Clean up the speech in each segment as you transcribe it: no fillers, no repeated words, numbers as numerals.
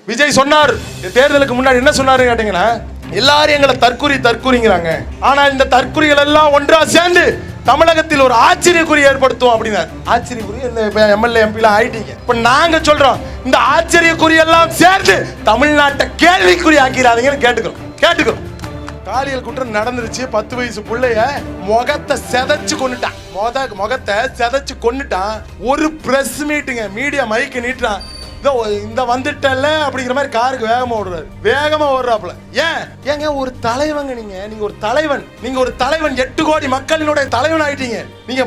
விஜய் சொன்னார் தேர்தலுக்கு முன்னாடி என்ன சொன்னாரு கேட்டீங்கன்னா, எல்லாரும் எங்களை தற்குறிங்கிறாங்க, ஆனா இந்த தற்குறிகள் எல்லாம் ஒன்றா சேர்ந்து தமிழகத்தில் ஒரு ஆச்சரியக்குறி ஏற்படுத்தும் அப்படின்னாரு. ஆச்சரியக்குறி இந்த எம்எல்ஏ எம்பிலாம் ஆயிட்டீங்க. இப்ப நாங்க சொல்றோம், இந்த ஆச்சரியக்குறி எல்லாம் சேர்ந்து தமிழ்நாட்டை கேள்விக்குறி ஆக்கிறாதீங்கன்னு கேட்டுக்கிறோம். பாலியல் குற்றம் நடந்துருச்சு. 10 வயசு பிள்ளைய முகத்தை செதைச்சு கொண்டுட்டான். முகத்தை செதைச்சு கொண்டுட்டான். ஒரு பிரஸ் மீட்டுங்க, மீடியா மைக்கு நீட்டுறான். இந்த வந்துட்டல அப்படிங்கிற மாதிரி காருக்கு வேகமா ஓடுறாப்புல. ஏங்க ஒரு தலைவங்க, நீங்க ஒரு தலைவன் 8 கோடி மக்களினுடைய தலைவன் ஆயிட்டீங்க. நீங்க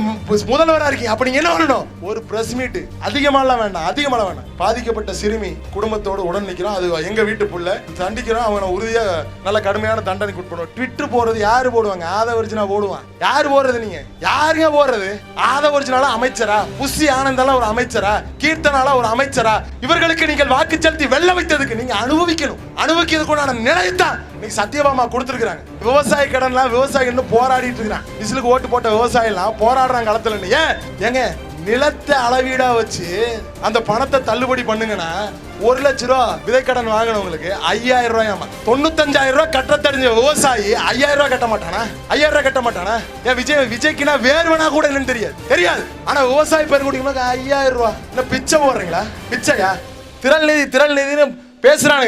முதல்வரா இருக்கீங்க. அப்ப நீங்க என்ன பண்ணணும்? ஒரு பிரஸ் மீட் அதிகமாலாம் வேண்டாம். பாதிக்கப்பட்ட சிறுமி குடும்பத்தோடு உடன் நிக்கிறோம். அது எங்க வீட்டு புள்ள, தண்டிக்கிறோம். அவனை உறுதியா நல்ல கடுமையான தண்டனைக்கு உட்படுவோம். ட்விட்டர் போறது யாரு போடுவாங்க? ஆதவர்ஜினா போடுவான். யாரு போடுறது? நீங்க யாருங்க போடுறது? ஆதவர்ஜினால அமைச்சரா? புஷி ஆனந்தால ஒரு அமைச்சரா? கீர்த்தனால ஒரு அமைச்சரா? இவர்களுக்கு நீங்கள் வாக்கு செலுத்தி வெல்ல வைத்ததுக்கு நீங்க அனுபவிக்கிறதுக்குண்டான நிலையத்தான் இன்னைக்கு சத்யபாமா கொடுத்திருக்காங்க. விவசாய கடன்லாம் விவசாயி இன்னும் போராடிட்டு இருக்கான். விசிலுக்கு ஓட்டு போட்ட விவசாயி எல்லாம் போராடுறாங்க களத்துல. ஏங்க நிலத்தை அளவீடா வச்சு அந்த பணத்தை தள்ளுபடி பண்ணுங்கன்னா 1 லட்ச ரூபா விதை கடன் வாங்கினவங்களுக்கு 5000 ரூபாயாமா. 95000 ரூபாய் கட்ட தெரிஞ்ச விவசாயி 5000 ரூபாய் கட்ட மாட்டானா? ஏன் விஜய்க்குனா வேர்வனா கூட என்னன்னு தெரியாது. ஆனா விவசாயி பெருங்குடிக்கு 5000 ரூபாய். என்ன பிச்சை போடுறீங்களா? பிச்சையா? திரள் நிதினு பேசுறான்.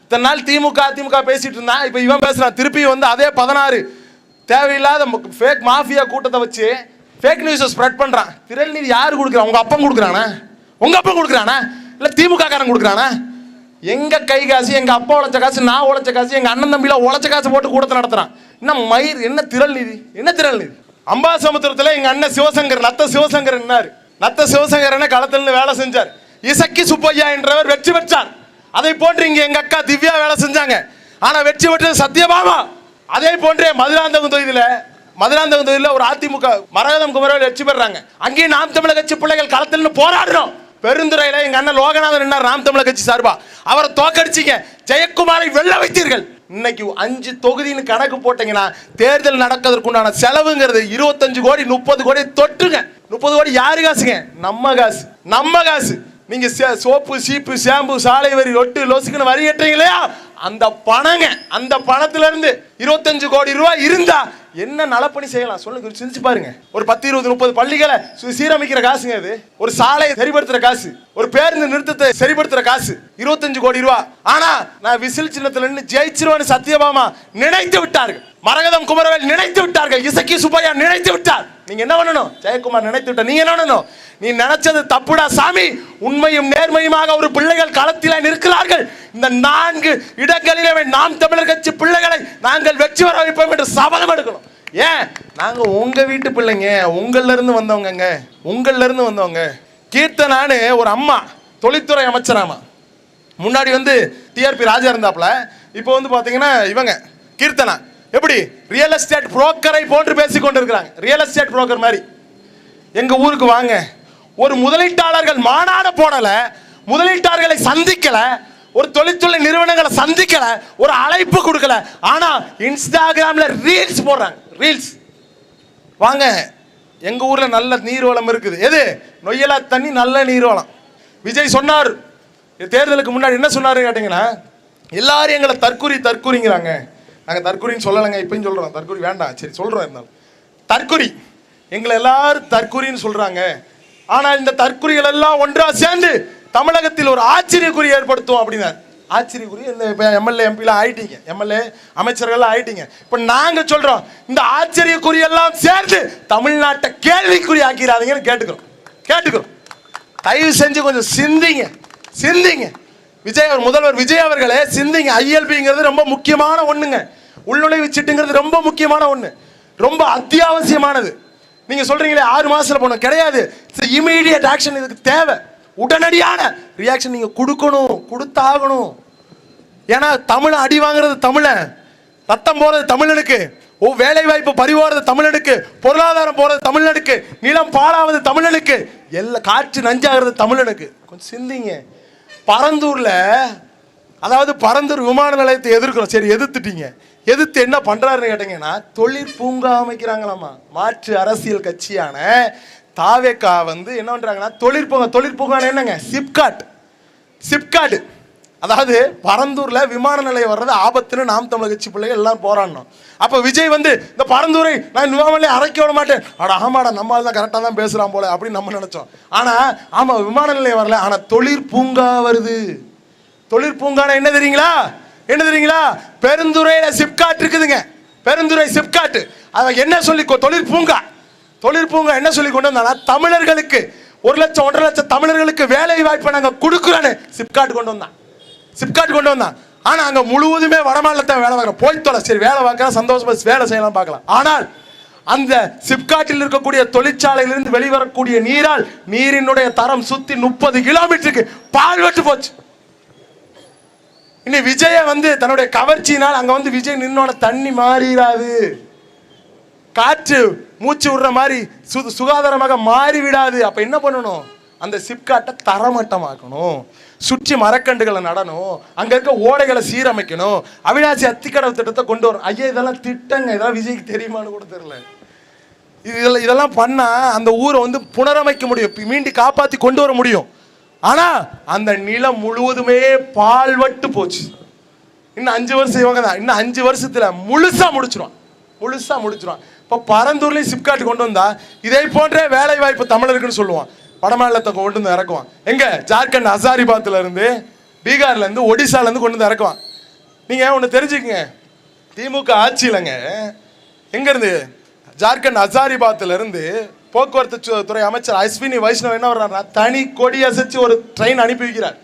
இத்தனை நாள் திமுக பேசிட்டு இருந்தான். இப்ப இவன் பேசுறான். திருப்பி வந்து அதே 16 தேவையில்லாத ஃபேக் மாஃபியா கூட்டத்தை வச்சு ஃபேக் நியூஸை ஸ்ப்ரெட் பண்றான். திரள் நிதி யாரு கொடுக்குறான்? உங்க அப்பன் கொடுக்குறானா? இல்ல திமுக காரன் கொடுக்குறானா? எங்க கை காசு, எங்க அப்பா உழைச்ச காசு, நான் உழைச்ச காசு, எங்க அண்ணன் தம்பியில உழைச்ச காசு போட்டு கூட்டத்தை நடத்துறான். என்ன திரள் நிதி? அம்பாசமுத்திரத்துல எங்க அண்ணன் சிவசங்கர், நத்த சிவசங்கர் என்ன களத்துல வேலை செஞ்சார். இசக்கி சுப்பையா என்றவர் வெற்றி பெற்றார். அதை போன்று இங்க எங்க அக்கா திவ்யா வேலை செஞ்சாங்க. ஆனா வெற்றி பெற்றது சத்யபாமா. அதே போன்றே மதுராந்தகம் தொகுதியில ஒரு அதிமுக மரகதம் குமரவேல் வெற்றி பெறாங்க. அங்கேயும் நாம் தமிழர் கட்சி பிள்ளைகள் களத்தில் போராடுறோம். பெருந்துறையில எங்க அண்ணன் லோகநாதன் என்ன நாம் தமிழர் கட்சி சார்பா அவரை தோக்கடிச்சிங்க. ஜெயக்குமாரை வெல்ல வைத்தீர்கள். இன்னைக்கு 5 தொகுதின்னு கணக்கு போட்டீங்கன்னா தேர்தல் நடக்கிறதுக்குண்டான செலவுங்கிறது 25 கோடி 30 கோடி தொட்டுங்க. 30 கோடி யாரு காசுங்க? நம்ம காசு. நீங்க சோப்பு சீப்பு ஷாம்பு சாலை வரி ஒட்டு லோசுக்குன்னு வரி கட்டுறீங்களா? அந்த பணத்துல இருந்து 25 கோடி ரூபாய் இருந்தா என்ன நலப்பணி செய்யலாம் சொல்லுங்க, சிந்திச்சு பாருங்க. ஒரு 10 20 30 பள்ளிகளை சீரமைக்கிற காசுங்க அது. ஒரு சாலையை சரிபடுத்துற காசு, ஒரு பேருந்து நிறுத்தத்தை சரிபடுத்துற காசு 25 கோடி ரூபாய். ஆனா நான் விசில் சின்னத்துல நின்று ஜெயிச்சிருவேன்னு சத்யபாமா நினைத்து விட்டார்கள். மரகதம் குமரவேல் நினைத்து விட்டார்கள். இசக்கி சுப்பையா நினைத்து விட்டார். நீங்க என்ன பண்ணணும்? ஜெயக்குமார் நினைத்து விட்டார். நீங்க என்ன பண்ணணும்? நீ நினைச்சது தப்புடா சாமி. உண்மையும் நேர்மையுமாக ஒரு பிள்ளைகள் களத்தில நிற்கிறார்கள். இந்த 4 இடங்களிலே நாம் தமிழர் கட்சி பிள்ளைகளை நாங்கள் வெற்றி வர வைப்போம் என்று சபதம் எடுக்கணும். ஏன்? நாங்க உங்க வீட்டு பிள்ளைங்க, உங்கள்ல இருந்து வந்தவங்க. கீர்த்தனான்னு ஒரு அம்மா தொழில்துறை அமைச்சராமா. முன்னாடி வந்து டிஆர்பி ராஜா இருந்தாப்ல. இப்போ வந்து பாத்தீங்கன்னா இவங்க கீர்த்தனா எப்படி ரியல் எஸ்டேட் புரோக்கரை போன்று பேசிக் கொண்டிருக்கிறாங்க. ரியல் எஸ்டேட் புரோக்கர் மாதிரி எங்க ஊருக்கு வாங்க. ஒரு முதலீட்டாளர்கள் மாநாடு போடல, முதலீட்டாளர்களை சந்திக்கல, ஒரு தொழில்துறை நிறுவனங்களை சந்திக்கல, ஒரு அழைப்பு கொடுக்கல. ஆனா இன்ஸ்டாகிராம்ல ரீல்ஸ் போடுறாங்க. ரீல்ஸ் வாங்க, எங்க ஊர்ல நல்ல நீர்வளம் இருக்குது. எது? நொய்யலா தண்ணி, நல்ல நீர்வளம். விஜய் சொன்னார் தேர்தலுக்கு முன்னாடி என்ன சொன்னாரு கேட்டீங்கன்னா, எல்லாரும் எங்களை தற்குறிங்கிறாங்க. நாங்க தற்குறின்னு சொல்லலைங்க, இப்பயும் சொல்றோம். தற்குறி வேண்டாம், சரி சொல்றோம். இருந்தாலும் தற்குறி, எங்களை எல்லாரும் தற்குறின்னு சொல்றாங்க. ஆனா இந்த தற்குறிகள் எல்லாம் ஒன்றா சேர்ந்து தமிழகத்தில் ஒரு ஆச்சரியக்குறி ஏற்படுத்தும் அப்படின்னாரு. ஆச்சரியக்குறி இந்த எம்எல்ஏ எம்பிலாம் ஆயிட்டீங்க, எம்எல்ஏ அமைச்சர்கள் ஆயிட்டீங்க. இப்ப நாங்க சொல்றோம், இந்த ஆச்சரியக்குறி எல்லாம் சேர்ந்து தமிழ்நாட்டை கேள்விக்குறி ஆக்கிறாதீங்கன்னு கேட்டுக்கிறோம். தயவு செஞ்சு கொஞ்சம் சிந்திங்க. முதல்வர் விஜய் அவர்களே சிந்திங்க. ஐஎல்பிங்கிறது ரொம்ப முக்கியமான ஒண்ணுங்க. உள்நுழைவு சீட்டுங்கிறது ரொம்ப முக்கியமான ஒண்ணு, ரொம்ப அத்தியாவசியமானது. நீங்க சொல்றீங்களே 6 மாசத்துல போகணும், கிடையாது. இமீடியட் ஆக்ஷன் இதுக்கு தேவை. உடனடியான ரியாக்ஷன் நீங்க கொடுத்தாகணும். ஏன்னா தமிழ் அடி வாங்குறது தமிழன், ரத்தம் போறது தமிழனுக்கு, வேலை வாய்ப்பு பறிவோறது தமிழனுக்கு, பொருளாதாரம் போறது தமிழனுக்கு, நிலம் பாழாவது தமிழனுக்கு, எல்லாம் காற்று நஞ்சாகிறது தமிழனுக்கு. கொஞ்சம் சிந்திங்க. பரந்தூர் விமான நிலையத்தை எதிர்க்கிறோம். சரி, எதிர்த்து என்ன பண்றாருன்னு கேட்டீங்கன்னா, தொழிற்பூங்கா அமைக்கிறாங்களாமா. மாற்று அரசியல் கட்சியான தாவேக்கா வந்து என்ன பண்றாங்கன்னா தொழிற்பூங்கா என்னங்க? சிப்காட் சிப்காட், அதாவது பரந்தூர்ல விமான நிலையம் வர்றது ஆபத்துன்னு நாம் தமிழர் கட்சி பிள்ளைகள் எல்லாம் போராடணும். அப்ப விஜய் வந்து இந்த பரந்தூரை நான் விமான நிலையம் அரைக்க விட மாட்டேன், ஆமாடா நம்ம தான் கரெக்டா தான் பேசுறான் போல அப்படின்னு நம்ம நினைச்சோம். ஆனா ஆமா விமான நிலையம் வரல, ஆனா தொழிற்பூங்கா வருது. தொழிற்பூங்கான என்ன தெரியுங்களா? என்ன தெரியுங்களா? பெருந்துறையில சிப்காட் இருக்குதுங்க. பெருந்துறை சிப்காட் அவன் என்ன சொல்லி தொழிற்பூங்கா, தொழிற்பூங்கா என்ன சொல்லி கொண்டு வந்தானா, தமிழர்களுக்கு 1 லட்சம் 1.5 லட்சம் தமிழர்களுக்கு வேலை வாய்ப்பை நாங்க கொடுக்குறோன்னு சிப்காட் கொண்டு வந்தான். சிப்காட் கொண்டு வந்தான். ஆனா அங்க முழுவதுமே வடமாநிலத்தை வேலை பார்க்கற போய் தொலை, சரி வேலை பார்க்க சந்தோஷமா வேலை செய்யலாம் பார்க்கலாம். ஆனால் அந்த சிப்காட்டில் இருக்கக்கூடிய தொழிற்சாலையிலிருந்து வெளிவரக்கூடிய நீரால் நீரினுடைய தரம் சுத்தி 30 கிலோமீட்டருக்கு பாழ்பட்டு போச்சு. இன்னும் விஜய வந்து தன்னுடைய கவர்ச்சியினால் அங்க வந்து விஜய் நின்னோட தண்ணி மாறிடாது, காற்று மூச்சு விடுற மாதிரி சுகாதாரமாக மாறி விடாது. அப்ப என்ன பண்ணணும்? அந்த சிப்காட்டை தரமட்டமாக்கணும், சுற்றி மரக்கண்டுகளை நடணும், அங்க இருக்க ஓடைகளை சீரமைக்கணும், அவிநாசி அத்திக்கடவு திட்டத்தை கொண்டு வரும். ஐயா இதெல்லாம் திட்டங்க, இதெல்லாம் விஜய்க்கு தெரியுமான்னு கூட தெரியல. இதெல்லாம் பண்ணா அந்த ஊரை வந்து புனரமைக்க முடியும், மீண்டும் காப்பாத்தி கொண்டு வர முடியும். ஆனா அந்த நிலம் முழுவதுமே பால்வட்டு போச்சு. இன்னும் 5 வருஷம் இவங்க தான், இன்னும் 5 வருஷத்துல முழுசா முடிச்சிருவான், முழுசா முடிச்சிருவான். இப்போ பரந்தூர்லயும் சிப்காட் கொண்டு வந்தா இதே போன்ற வேலை வாய்ப்பு தமிழருக்குன்னு சொல்லுவான், வடமாநிலத்தை கொண்டு வந்து இறக்குவான். எங்க ஜார்க்கண்ட் ஹசாரிபாத்ல இருந்து, பீகார்ல இருந்து, ஒடிசால இருந்து கொண்டு வந்து இறக்குவான். நீங்க ஒண்ணு தெரிஞ்சுக்கங்க, திமுக ஆட்சியிலங்க எங்க இருந்து ஜார்க்கண்ட் ஹசாரிபாத்ல இருந்து போக்குவரத்து துறை அமைச்சர் அஸ்வினி வைஷ்ணவ் என்ன வர்றாருன்னா, தனி கொடி அசைச்சு ஒரு ட்ரெயின் அனுப்பி வைக்கிறார்.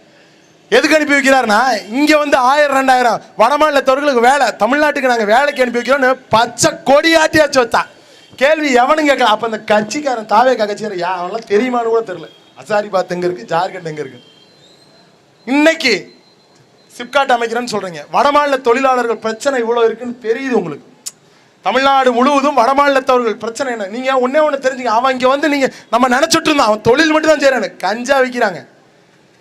எதுக்கு அனுப்பி வைக்கிறாருன்னா, இங்க வந்து 1000-2000 வடமாநிலத்தவர்களுக்கு வேலை, தமிழ்நாட்டுக்கு நாங்க வேலைக்கு அனுப்பி வைக்கிறோம்னு பச்சை கொடி ஆட்டியாச்சு வச்சா. கேள்வி எவனும் கேட்கலாம். அப்ப அந்த கட்சிக்காரன் தாவேகா கட்சிக்காரன் அவெல்லாம் தெரியுமான்னு கூட தெரியல. ஹசாரிபாத் எங்க இருக்கு, ஜார்க்கண்ட் எங்க இருக்கு? இன்னைக்கு சிப்காட் அமைக்கிறேன்னு சொல்றீங்க, வடமாநில தொழிலாளர்கள் பிரச்சனை இவ்வளவு இருக்குன்னு தெரியுது உங்களுக்கு. தமிழ்நாடு முழுவதும் வடமாநிலத்தவர்கள் பிரச்சனை என்ன? நீங்க ஒண்ணு தெரிஞ்சுங்க, அவன் இங்க வந்து நீங்க நம்ம நினைச்சிட்டு இருந்தான் அவன் தொழில் மட்டும் தான் செய்யறானு. கஞ்சா விற்கிறாங்க,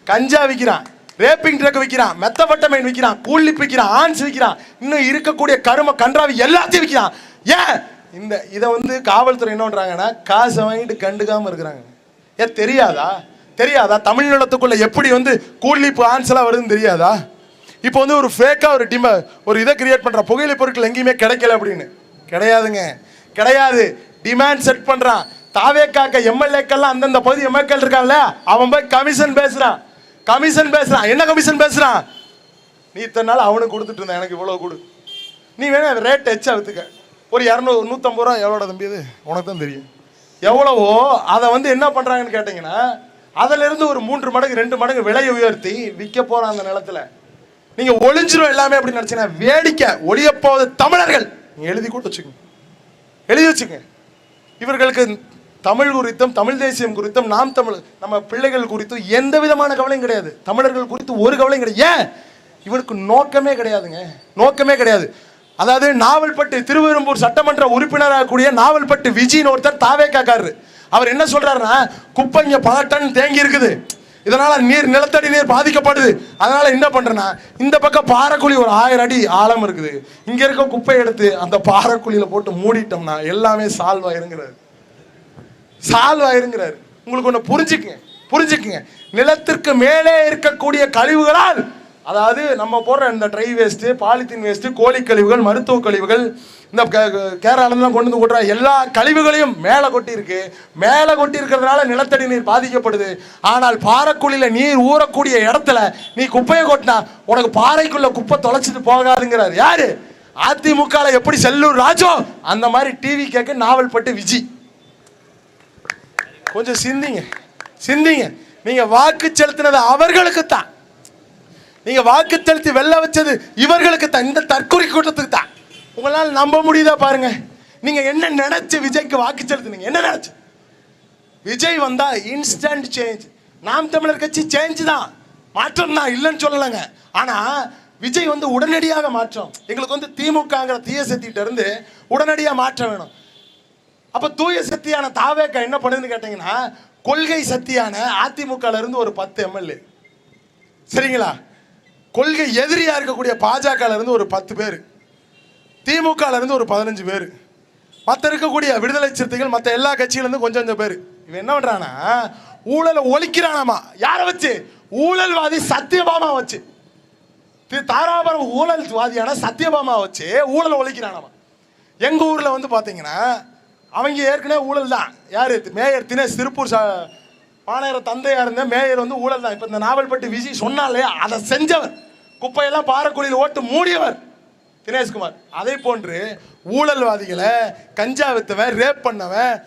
கஞ்சா விற்கிறான், ரேப்பிங் ட்ரக் விற்கிறான், மெத்தபட்டமைன் விற்கிறான், கூலிப் விற்கிறான், ஆன்ஸ் விற்கிறான், இன்னும் இருக்கக்கூடிய கரும கன்றாவி எல்லாத்தையும் விற்கிறான். ஏன் இதை வந்து காவல்துறை என்ன பண்றாங்கன்னா, காசை வாங்கிட்டு கண்டுக்காம இருக்கிறாங்க. ஏன் தெரியாதா? தெரியாதா தமிழ்நிலத்துக்குள்ள எப்படி வந்து கூலிப் ஆன்ஸ் எல்லாம் வருதுன்னு தெரியாதா? இப்போ வந்து ஒரு ஃபேக்கா ஒரு இதை கிரியேட் பண்ற, புகையிலை பொருட்கள் எங்கேயுமே கிடைக்கல அப்படின்னு. கிடையாதுங்க, கிடையாது. டிமாண்ட் செட் பண்றான். தாவேக்காக்க எம்எல்ஏக்கெல்லாம் அந்தந்த பகுதி எம்எல்ஏக்கள் இருக்காங்கல்ல, அவன் போய் கமிஷன் பேசுறான், கமிஷன் பேசுறான். என்ன கமிஷன் பேசுறான்? நீ இத்தனை நாள் அவனுக்கு கொடுத்துட்டு இருந்த, எனக்கு இவ்வளவு கொடு, நீ வேணா ரேட் எச்சா வித்துக்க, ஒரு 200 150 ரூபா எவ்வளோட தம்பி, அது உனக்கு தான் தெரியும் எவ்வளவோ. அதை வந்து என்ன பண்றாங்கன்னு கேட்டீங்கன்னா, அதுல இருந்து ஒரு 3 மடங்கு 2 மடங்கு விலையை உயர்த்தி விற்க போறான் அந்த நிலத்துல. நீங்க ஒளிஞ்சிரும் எல்லாமே அப்படி நினைச்சீங்கன்னா வேடிக்கை. ஒளிய போவது தமிழர்கள், நீங்க எழுதி கூட வச்சுக்கோங்க, எழுதி வச்சுக்கோங்க. இவர்களுக்கு தமிழ் குறித்தும் தமிழ் தேசியம் குறித்தும் நாம் தமிழ் நம்ம பிள்ளைகள் குறித்தும் எந்த விதமான கவலையும் கிடையாது. தமிழர்கள் குறித்து ஒரு கவலையும் கிடையாது. ஏன்? இவனுக்கு நோக்கமே கிடையாதுங்க, நோக்கமே கிடையாது. அதாவது நாவல்பட்டு திருவெரும்பூர் சட்டமன்ற உறுப்பினராக கூடிய நாவல்பட்டு விஜின்னு ஒருத்தர் தாவேக்காக்காரரு. அவர் என்ன சொல்றாருன்னா, குப்பை இங்க பல டன் தேங்கி இருக்குது, இதனால நிலத்தடி நீர் பாதிக்கப்படுது. அதனால என்ன பண்றேன்னா, இந்த பக்கம் பாறைக்குழி ஒரு 1000 அடி ஆழம் இருக்குது, இங்க இருக்க குப்பையை எடுத்து அந்த பாறைக்குழியில போட்டு மூடிட்டோம்னா எல்லாமே சால்வ் ஆயிருங்கிறாரு, சால்வ் ஆயிருங்கிறாரு. உங்களுக்கு ஒண்ணு புரிஞ்சுக்குங்க, நிலத்திற்கு மேலே இருக்கக்கூடிய கழிவுகளால், அதாவது நம்ம போடுற இந்த ட்ரை வேஸ்ட், பாலித்தீன் வேஸ்ட், கோழி கழிவுகள், மருத்துவ கழிவுகள், இந்த கேரளாலாம் கொண்டு வந்து கொட்டுற எல்லா கழிவுகளையும் மேலே கொட்டி இருக்கு. மேலே கொட்டி இருக்கிறதுனால நிலத்தடி நீர் பாதிக்கப்படுது. ஆனால் பாறைக்குழியில நீர் ஊறக்கூடிய இடத்துல நீ குப்பையை கொட்டினா உனக்கு பாறைக்குள்ள குப்பை தொலைச்சிட்டு போகாதுங்கிறாரு. யாரு? அதிமுக எப்படி செல்லூர் ராஜோ அந்த மாதிரி டிவி கேட்க நாவல்பட்டு விஜி. கொஞ்சம் சிந்திங்க. நீங்க வாக்கு செலுத்தினது அவர்களுக்கு தான், நீங்க வாக்கு செலுத்தி வெல்ல வச்சது இவர்களுக்கு தான், இந்த தற்கொலை கூட்டத்துக்கு தான். உங்களால் நம்ப முடியுதா பாருங்க. நீங்க என்ன நினைச்சு விஜய்க்கு வாக்கு செலுத்தினீங்க? என்ன நினைச்சு? விஜய் வந்தா இன்ஸ்டன்ட் சேஞ்ச். நாம் தமிழர் கட்சி சேஞ்ச் தான், மாற்றம் தான், இல்லைன்னு சொல்லலைங்க. ஆனா விஜய் வந்து உடனடியாக மாற்றம். எங்களுக்கு வந்து திமுகங்கிற தீய சக்திகிட்ட இருந்து உடனடியாக மாற்றம் வேணும். அப்ப தூய சக்தியான தாவேக்கா என்ன பண்ணுதுன்னு கேட்டீங்கன்னா, கொள்கை சக்தியான அதிமுக இருந்து ஒரு 10 எம்எல்ஏ, சரிங்களா, கொள்கை எதிரியா இருக்கக்கூடிய பாஜக இருந்து ஒரு 10 பேர், திமுக இருந்து ஒரு 15 பேர், மற்ற இருக்கக்கூடிய விடுதலை சிறுத்தைகள், மற்ற எல்லா கட்சியில இருந்து கொஞ்சம் பேர். இவன் என்ன பண்றானா, ஊழலை ஒழிக்கிறானாமா. யாரை வச்சு? ஊழல்வாதி சத்தியபாமா வச்சு, தாராபுரம் ஊழல்வாதியான சத்தியபாமா வச்சு ஊழல் ஒழிக்கிறான். எங்க ஊர்ல வந்து பாத்தீங்கன்னா அவங்க ஏற்கனவே ஊழல் தான். யாரு? மேயர் தினேஷ், திருப்பூர் மாநகர தந்தையா இருந்த மேயர் வந்து ஊழல் தான். இப்ப இந்த நாவல்பட்டி விஜி சொன்னாலே அதை செஞ்சவர், குப்பையெல்லாம் பாறைக்குழியில் ஓட்டு மூடியவர் தினேஷ்குமார். அதே போன்று ஊழல்வாதிகளை, கஞ்சா வித்தவன், ரேப் பண்ணவன்,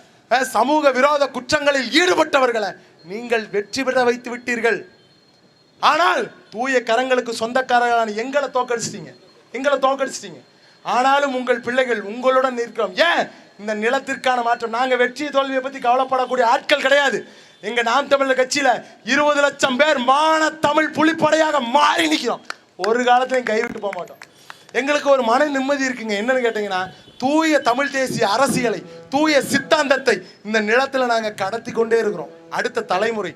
சமூக விரோத குற்றங்களில் ஈடுபட்டவர்களை நீங்கள் வெற்றி பெற வைத்து விட்டீர்கள். ஆனால் தூய கரங்களுக்கு சொந்தக்காரர்களான எங்களை தோக்கடிச்சிட்டீங்க. ஆனாலும் உங்கள் பிள்ளைகள் உங்களுடன் இருக்கிறோம். ஏன்? இந்த நிலத்திற்கான மாற்றம். நாங்க வெற்றி தோல்வியை பத்தி கவலைப்படக்கூடிய ஆட்கள் கிடையாது. எங்க நாம் தமிழர் கட்சியில 20 லட்சம் பேர் மான தமிழ் புலிப்படையாக மாறி நிற்கிறோம். ஒரு காலத்திலையும் கைவிட்டு போக மாட்டோம். எங்களுக்கு ஒரு மன நிம்மதி இருக்குங்க. என்னன்னு கேட்டீங்கன்னா, தூய தமிழ் தேசிய அரசியலை, தூய சித்தாந்தத்தை இந்த நிலத்துல நாங்க கடத்தி கொண்டே இருக்கிறோம். அடுத்த தலைமுறை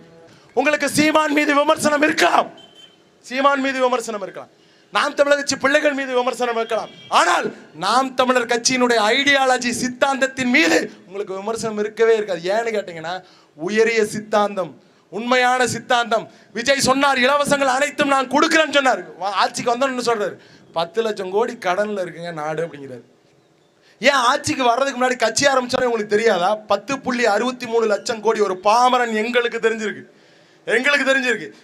உங்களுக்கு சீமான் மீது விமர்சனம் இருக்கலாம், நாம் தமிழர் கட்சி பிள்ளைகள் மீது விமர்சனம் இருக்கலாம். ஆனால் நாம் தமிழர் கட்சியினுடைய ஐடியாலஜி, சித்தாந்தத்தின் மீது உங்களுக்கு விமர்சனம் இருக்கவே இருக்காது. ஏன்னு கேட்டீங்கன்னா, உயரிய சித்தாந்தம், உண்மையான சித்தாந்தம். விஜய் சொன்னார், இலவசங்கள் அனைத்தும் நான் கொடுக்கிறேன்னு சொன்னார். ஆட்சிக்கு வந்தோன்னு சொல்றாரு, 10 லட்சம் கோடி கடன்ல இருக்குங்க நாடு அப்படிங்கிறாரு. ஏன் ஆட்சிக்கு வர்றதுக்கு முன்னாடி கட்சி ஆரம்பிச்சாலும் உங்களுக்கு தெரியாதா? 10.63 லட்சம் கோடி. ஒரு பாமரன் எங்களுக்கு தெரிஞ்சிருக்கு.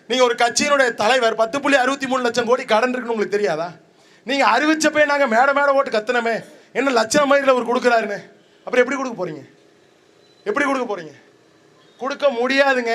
நீங்க ஒரு கட்சியினுடைய தலைவர் 10.63 லட்சம் கோடி கடன் இருக்குன்னு உங்களுக்கு தெரியாதா? நீங்க அறிவிச்சப்பே நாங்க மேட ஓட்டு கத்துனமே, என்ன லட்சம் மயில ஒரு கொடுக்குறாருன்னு. அப்புறம் எப்படி கொடுக்க போறீங்க? கொடுக்க முடியாதுங்க.